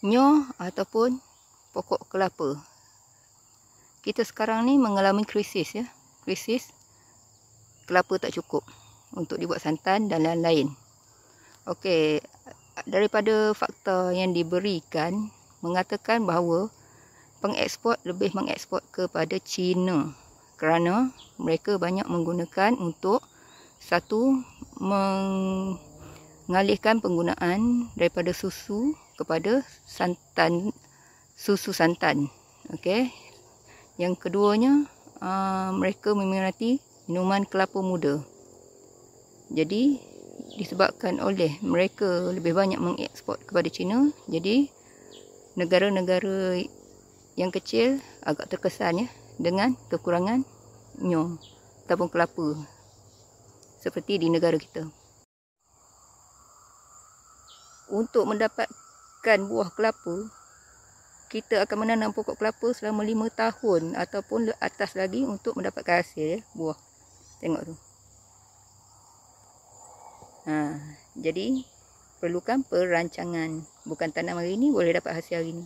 nyoh ataupun pokok kelapa. Kita sekarang ni mengalami krisis ya. Krisis kelapa tak cukup untuk dibuat santan dan lain-lain. Okey, daripada fakta yang diberikan mengatakan bahawa pengeksport lebih mengeksport kepada China kerana mereka banyak menggunakan untuk satu, mengalihkan penggunaan daripada susu kepada santan, susu santan. Okey. Yang keduanya, mereka meminati minuman kelapa muda. Jadi disebabkan oleh mereka lebih banyak mengeksport kepada China, jadi negara-negara yang kecil agak terkesan ya dengan kekurangan nyoh ataupun kelapa seperti di negara kita. Untuk mendapatkan buah kelapa, kita akan menanam pokok kelapa selama 5 tahun ataupun atas lagi untuk mendapatkan hasil ya, buah. Tengok tu. Jadi perlukan perancangan. Bukan tanam hari ni boleh dapat hasil hari ni.